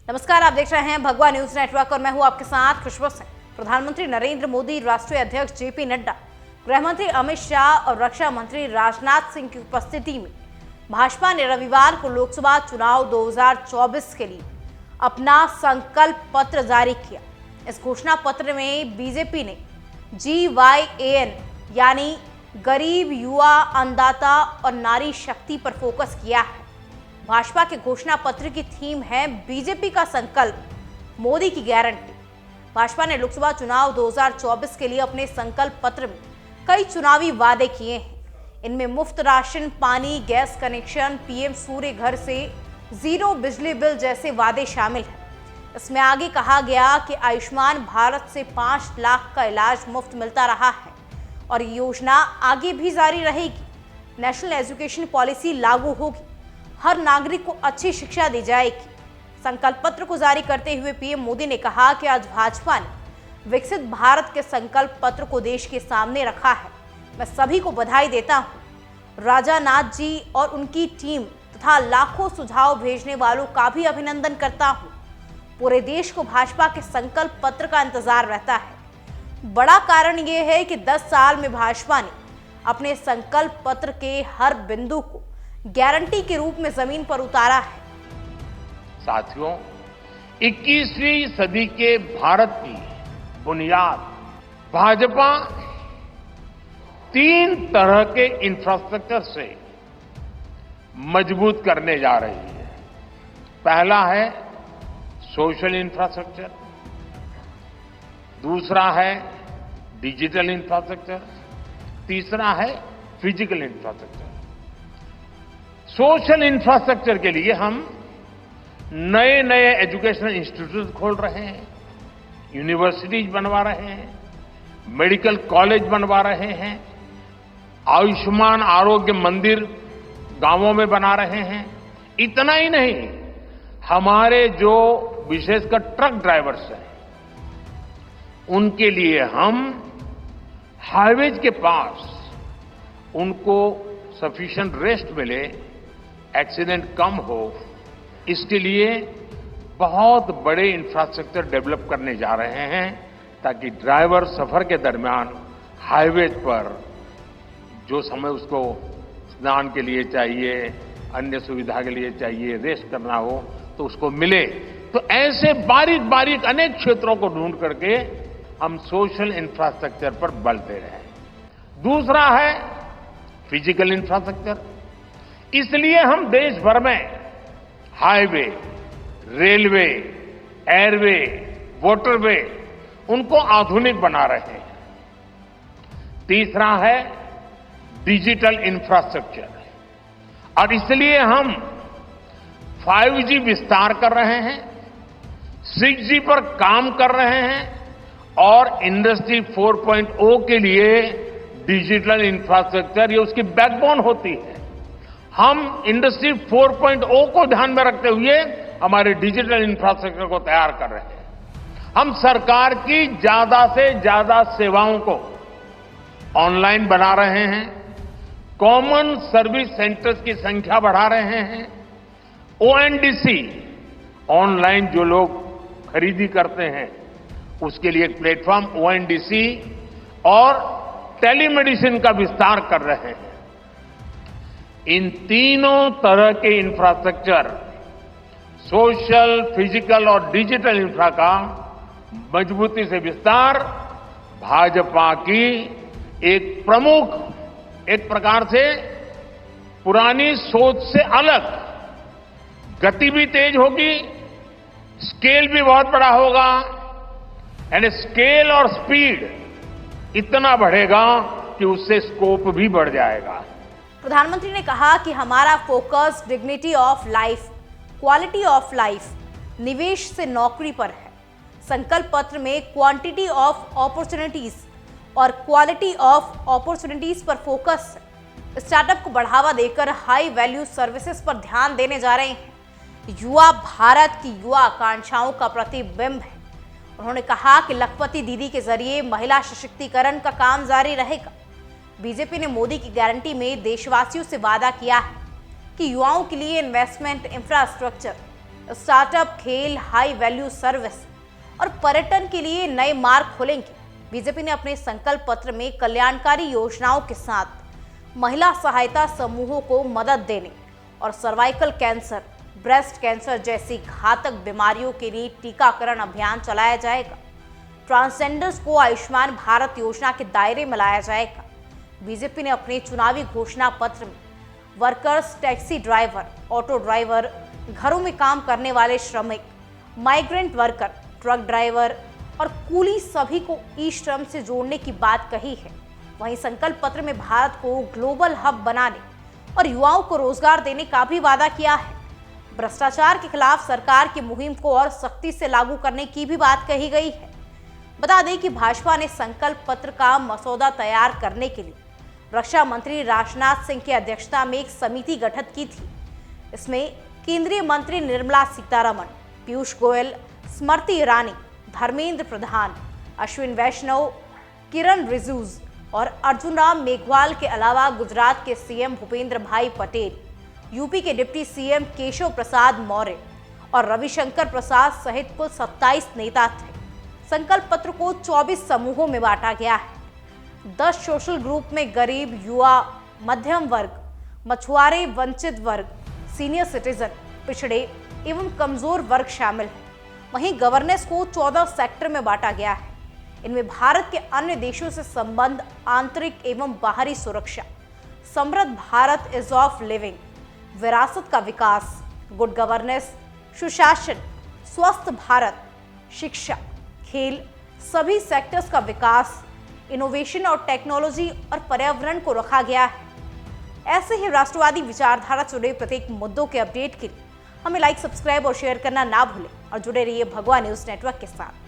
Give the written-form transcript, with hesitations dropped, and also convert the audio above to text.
नमस्कार, आप देख रहे हैं भगवा न्यूज नेटवर्क और मैं हूं आपके साथ खुशबू सिंह। प्रधानमंत्री नरेंद्र मोदी, राष्ट्रीय अध्यक्ष जेपी नड्डा, गृहमंत्री अमित शाह और रक्षा मंत्री राजनाथ सिंह की उपस्थिति में भाजपा ने रविवार को लोकसभा चुनाव 2024 के लिए अपना संकल्प पत्र जारी किया। इस घोषणा पत्र में बीजेपी ने GYAN यानी गरीब, युवा, अन्नदाता और नारी शक्ति पर फोकस किया है। भाजपा के घोषणा पत्र की थीम है बीजेपी का संकल्प, मोदी की गारंटी। भाजपा ने लोकसभा चुनाव 2024 के लिए अपने संकल्प पत्र में कई चुनावी वादे किए हैं। इनमें मुफ्त राशन, पानी, गैस कनेक्शन, PM सूर्य घर से 0 बिजली बिल जैसे वादे शामिल हैं। इसमें आगे कहा गया कि आयुष्मान भारत से 5 लाख का इलाज मुफ्त मिलता रहा है और ये योजना आगे भी जारी रहेगी। नेशनल एजुकेशन पॉलिसी लागू होगी, हर नागरिक को अच्छी शिक्षा दी जाएगी। संकल्प पत्र को जारी करते हुए PM मोदी ने कहा कि आज भाजपा ने विकसित भारत के संकल्प पत्र को देश के सामने रखा है। मैं सभी को बधाई देता हूं। राजानाथ जी और उनकी टीम तथा लाखों सुझाव भेजने वालों का भी अभिनंदन करता हूं। पूरे देश को भाजपा के संकल्प पत्र का इंतजार रहता है। बड़ा कारण यह है कि 10 साल में भाजपा ने अपने संकल्प पत्र के हर बिंदु को गारंटी के रूप में जमीन पर उतारा है। साथियों, 21वीं सदी के भारत की बुनियाद भाजपा 3 तरह के इंफ्रास्ट्रक्चर से मजबूत करने जा रही है। पहला है सोशल इंफ्रास्ट्रक्चर, दूसरा है डिजिटल इंफ्रास्ट्रक्चर, तीसरा है फिजिकल इंफ्रास्ट्रक्चर। सोशल इंफ्रास्ट्रक्चर के लिए हम नए नए एजुकेशनल इंस्टीट्यूट खोल रहे हैं, यूनिवर्सिटीज बनवा रहे हैं, मेडिकल कॉलेज बनवा रहे हैं, आयुष्मान आरोग्य मंदिर गांवों में बना रहे हैं। इतना ही नहीं, हमारे जो विशेषकर ट्रक ड्राइवर्स हैं उनके लिए हम हाईवेज के पास उनको सफिशिएंट रेस्ट मिले, एक्सीडेंट कम हो, इसके लिए बहुत बड़े इंफ्रास्ट्रक्चर डेवलप करने जा रहे हैं ताकि ड्राइवर सफर के दरमियान हाईवे पर जो समय उसको स्नान के लिए चाहिए, अन्य सुविधा के लिए चाहिए, रेस्ट करना हो तो उसको मिले। तो ऐसे बारीक बारीक अनेक क्षेत्रों को ढूंढ करके हम सोशल इंफ्रास्ट्रक्चर पर बल दे रहे हैं। दूसरा है फिजिकल इंफ्रास्ट्रक्चर। इसलिए हम देश भर में हाईवे, रेलवे, एयरवे, वाटरवे उनको आधुनिक बना रहे हैं। तीसरा है डिजिटल इंफ्रास्ट्रक्चर और इसलिए हम 5G विस्तार कर रहे हैं, 6G पर काम कर रहे हैं और इंडस्ट्री 4.0 के लिए डिजिटल इंफ्रास्ट्रक्चर ये उसकी बैकबोन होती है। हम इंडस्ट्री 4.0 को ध्यान में रखते हुए हमारे डिजिटल इंफ्रास्ट्रक्चर को तैयार कर रहे हैं। हम सरकार की ज्यादा से ज्यादा सेवाओं को ऑनलाइन बना रहे हैं, कॉमन सर्विस सेंटर्स की संख्या बढ़ा रहे हैं, ONDC ऑनलाइन जो लोग खरीदी करते हैं उसके लिए एक प्लेटफॉर्म ONDC और टेलीमेडिसिन का विस्तार कर रहे हैं। इन तीनों तरह के इंफ्रास्ट्रक्चर, सोशल, फिजिकल और डिजिटल इंफ्रा का मजबूती से विस्तार भाजपा की एक प्रमुख, एक प्रकार से पुरानी सोच से अलग, गति भी तेज होगी, स्केल भी बहुत बड़ा होगा यानी स्केल और स्पीड इतना बढ़ेगा कि उससे स्कोप भी बढ़ जाएगा। प्रधानमंत्री ने कहा कि हमारा focus dignity of life, quality of life, निवेश से नौकरी पर है। संकल्प पत्र में क्वांटिटी ऑफ अपॉर्चुनिटीज और क्वालिटी ऑफ अपॉर्चुनिटीज पर फोकस है। स्टार्टअप को बढ़ावा देकर हाई वैल्यू सर्विसेज पर ध्यान देने जा रहे हैं। युवा भारत की युवा आकांक्षाओं का प्रतिबिंब है। उन्होंने कहा कि लखपति दीदी के जरिए महिला सशक्तिकरण का काम जारी रहेगा। बीजेपी ने मोदी की गारंटी में देशवासियों से वादा किया है कि युवाओं के लिए इन्वेस्टमेंट, इंफ्रास्ट्रक्चर, स्टार्टअप, खेल, हाई वैल्यू सर्विस और पर्यटन के लिए नए मार्ग खोलेंगे। बीजेपी ने अपने संकल्प पत्र में कल्याणकारी योजनाओं के साथ महिला सहायता समूहों को मदद देने और सर्वाइकल कैंसर, ब्रेस्ट कैंसर जैसी घातक बीमारियों के लिए टीकाकरण अभियान चलाया जाएगा। ट्रांसजेंडर्स को आयुष्मान भारत योजना के दायरे में लाया जाएगा। बीजेपी ने अपने चुनावी घोषणा पत्र में workers, taxi driver, auto driver, घरों में काम करने वाले श्रमिक, माइग्रेंट वर्कर, ट्रक ड्राइवर और कूली सभी को ई श्रम से जोड़ने की बात कही है। वहीं संकल्प पत्र में भारत को ग्लोबल हब बनाने और युवाओं को रोजगार देने का भी वादा किया है। भ्रष्टाचार के खिलाफ सरकार की मुहिम को और सख्ती से लागू करने की भी बात कही गई है। बता दें कि भाजपा ने संकल्प पत्र का मसौदा तैयार करने के लिए रक्षा मंत्री राजनाथ सिंह की अध्यक्षता में एक समिति गठित की थी। इसमें केंद्रीय मंत्री निर्मला सीतारमण, पीयूष गोयल, स्मृति ईरानी, धर्मेंद्र प्रधान, अश्विन वैष्णव, किरण रिजिजू और अर्जुन राम मेघवाल के अलावा गुजरात के सीएम भूपेंद्र भाई पटेल, यूपी के डिप्टी सीएम केशव प्रसाद मौर्य और रविशंकर प्रसाद सहित कुल 27 नेता थे। संकल्प पत्र को 24 समूहों में बांटा गया है। 10 सोशल ग्रुप में गरीब, युवा, मध्यम वर्ग, मछुआरे, वंचित वर्ग, सीनियर सिटीजन, पिछड़े एवं कमजोर वर्ग शामिल है। वहीं गवर्नेंस को 14 सेक्टर में बांटा गया है। इनमें भारत के अन्य देशों से संबंध, आंतरिक एवं बाहरी सुरक्षा, समृद्ध भारत इज ऑफ लिविंग, विरासत का विकास, गुड गवर्नेंस, सुशासन, स्वस्थ भारत, शिक्षा, खेल, सभी सेक्टर्स का विकास, इनोवेशन और टेक्नोलॉजी और पर्यावरण को रखा गया है। ऐसे ही राष्ट्रवादी विचारधारा से जुड़े प्रत्येक मुद्दों के अपडेट के लिए हमें लाइक, सब्सक्राइब और शेयर करना ना भूलें और जुड़े रहिए भगवा न्यूज नेटवर्क के साथ।